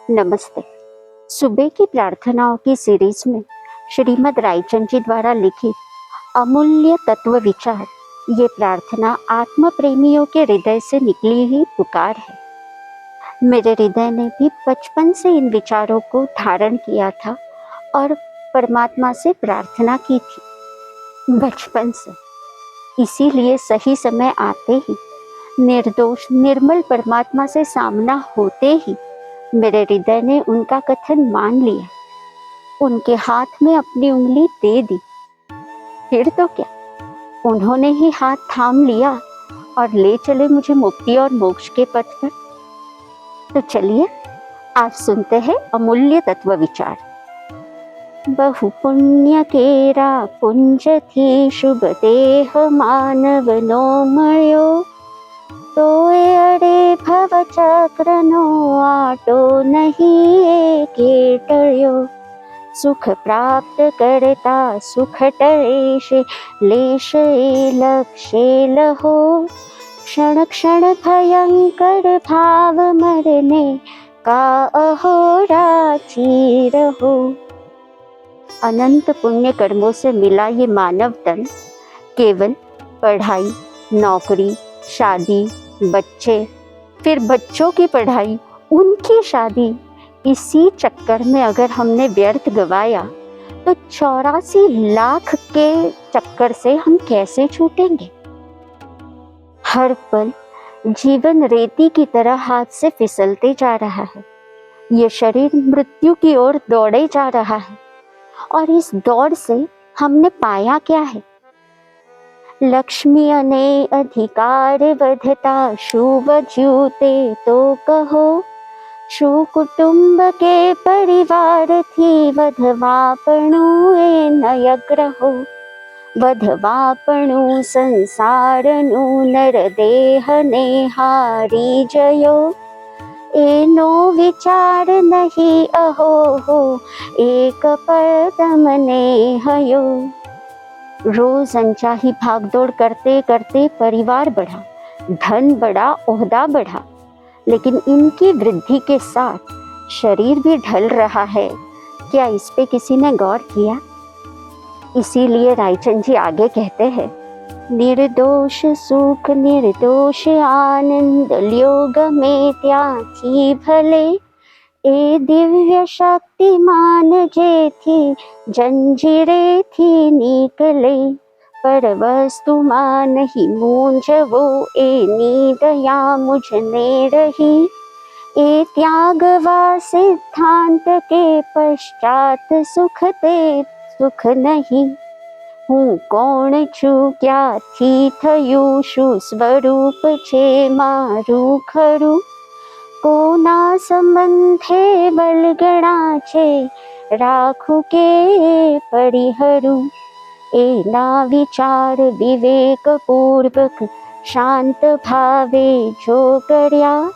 नमस्ते। सुबह की प्रार्थनाओं की सीरीज में श्रीमद् रायचंद जी द्वारा लिखित अमूल्य तत्व विचार, ये प्रार्थना आत्म प्रेमियों के हृदय से निकली हुई पुकार है। मेरे हृदय ने भी बचपन से इन विचारों को धारण किया था और परमात्मा से प्रार्थना की थी। बचपन से, इसीलिए सही समय आते ही, निर्दोष निर्मल परमात्मा से सामना होते ही मेरे हृदय ने उनका कथन मान लिया, उनके हाथ में अपनी उंगली दे दी। फिर तो क्या, उन्होंने ही हाथ थाम लिया और ले चले मुझे मुक्ति और मोक्ष के पथ पर। तो चलिए आज सुनते हैं अमूल्य तत्व विचार। बहु पुण्य केरा पुंज थी शुभ देह मानव नो मळ्यो, तोय अडे भव चक्रनो आटो नहीं एके टळ्यो। सुख प्राप्त करता सुख टळेशे, लेश लक्षे लहो। क्षण क्षण भयंकर भाव मरने का अहोराची रहो। अनंत पुण्य कर्मों से मिला ये मानव तन केवल पढ़ाई, नौकरी, शादी, बच्चे, फिर बच्चों की पढ़ाई, उनकी शादी, इसी चक्कर में अगर हमने व्यर्थ गवाया तो 84 लाख के चक्कर से हम कैसे छूटेंगे। हर पल जीवन रेती की तरह हाथ से फिसलते जा रहा है। ये शरीर मृत्यु की ओर दौड़े जा रहा है और इस दौड़ से हमने पाया क्या है। लक्ष्मी अने अधिकार वधता शुभ ज्यूते तो कहो। शु कुटुंब के परिवार थी वधवापणु ए नयग्रहो। वधवापणु संसारनु नरदेह ने हारी जयो। एनो विचार नहीं अहो हो, एक पदम ने हयो। रोज अनचाही भागदौड़ करते करते परिवार बढ़ा, धन बढ़ा, ओहदा बढ़ा, लेकिन इनकी वृद्धि के साथ शरीर भी ढल रहा है। क्या इस पे किसी ने गौर किया? इसीलिए रायचंद जी आगे कहते हैं, निर्दोष सुख निर्दोष आनंद योग में त्यागी भले। ए दिव्य शक्तिमान जे थी जंजीरे थी निकले। पर वस्तु मान ही मूंझवो, ए नीदया मुझने रही। ए त्याग वा सिद्धांत के पश्चात सुख ते सुख नहीं। हूँ कौन छू क्या थी थयू, शु स्वरूप छे मारू खरू। कोना संबंधे बलगणा छे, राखू के परिहरू। एना विचार विवेक पूर्वक शांत भावे जो कर्या।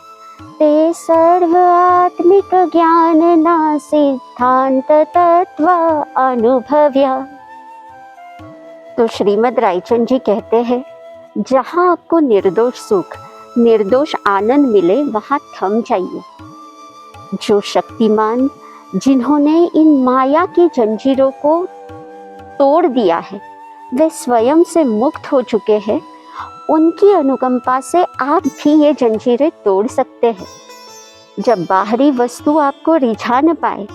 ते सर्व आत्मिक ज्ञान ना सिद्धांत तत्व अनुभव्या। तो श्रीमद् रायचंद जी कहते हैं, जहाँ आपको निर्दोष सुख, निर्दोष आनंद मिले, वहाँ थम जाइए। जो शक्तिमान, जिन्होंने इन माया की जंजीरों को तोड़ दिया है, वे स्वयं से मुक्त हो चुके हैं। उनकी अनुकंपा से आप भी ये जंजीरें तोड़ सकते हैं। जब बाहरी वस्तु आपको रिझा न पाए,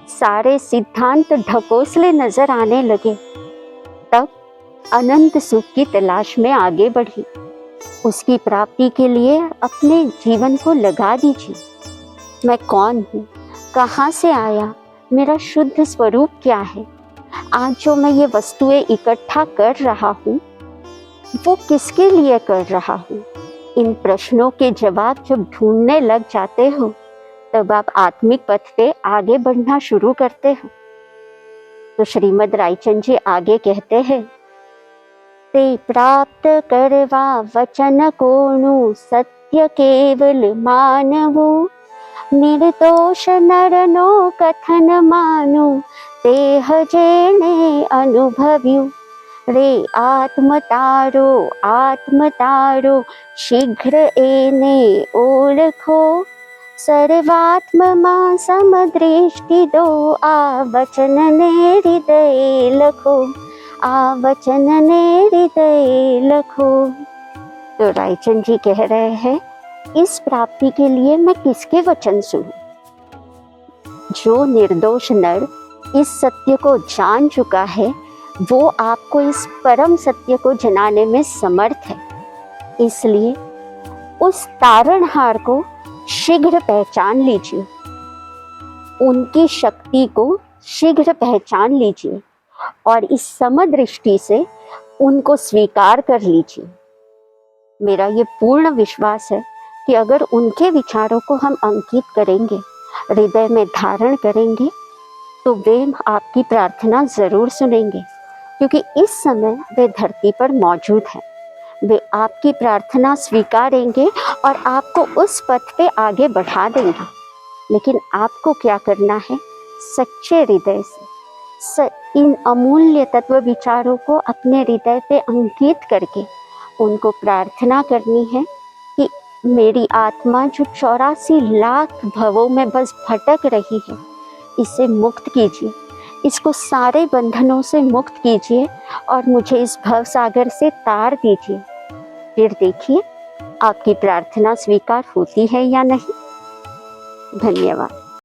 सारे सिद्धांत ढकोसले नजर आने लगे, तब अनंत सुख की तलाश में आगे बढ़ी। उसकी प्राप्ति के लिए अपने जीवन को लगा दीजिए। मैं कौन हूँ, कहाँ से आया, मेरा शुद्ध स्वरूप क्या है, आज जो मैं ये वस्तुएं इकट्ठा कर रहा हूँ वो किसके लिए कर रहा हूँ। इन प्रश्नों के जवाब जब ढूंढने लग जाते हो, तब आप आत्मिक पथ पे आगे बढ़ना शुरू करते हो। तो श्रीमद् रायचंद जी आगे कहते हैं, ते प्राप्त करवा वचन कोनु सत्य केवल मानवु। निर्दोष नरनो कथन मानु, तेह जेणे अनुभव्यु। रे आत्म तारो शीघ्र एने ओळखो। सर्वात्ममा समदृष्टि दो, आ वचन ने हृदय लखो, आ वचन ने हृदय लखो। तो रायचंद जी कह रहे हैं, इस प्राप्ति के लिए मैं किसके वचन सुनूं? जो निर्दोष नर इस सत्य को जान चुका है, वो आपको इस परम सत्य को जनाने में समर्थ है। इसलिए उस तारणहार को शीघ्र पहचान लीजिए, उनकी शक्ति को शीघ्र पहचान लीजिए और इस समदृष्टि से उनको स्वीकार कर लीजिए। मेरा ये पूर्ण विश्वास है कि अगर उनके विचारों को हम अंकित करेंगे, हृदय में धारण करेंगे, तो वे आपकी प्रार्थना ज़रूर सुनेंगे, क्योंकि इस समय वे धरती पर मौजूद हैं। वे आपकी प्रार्थना स्वीकारेंगे और आपको उस पथ पे आगे बढ़ा देंगे। लेकिन आपको क्या करना है? सच्चे हृदय से इन अमूल्य तत्व विचारों को अपने हृदय पे अंकित करके उनको प्रार्थना करनी है कि मेरी आत्मा जो 84 लाख भवों में बस भटक रही है, इसे मुक्त कीजिए, इसको सारे बंधनों से मुक्त कीजिए और मुझे इस भव सागर से तार दीजिए। फिर देखिए आपकी प्रार्थना स्वीकार होती है या नहीं। धन्यवाद।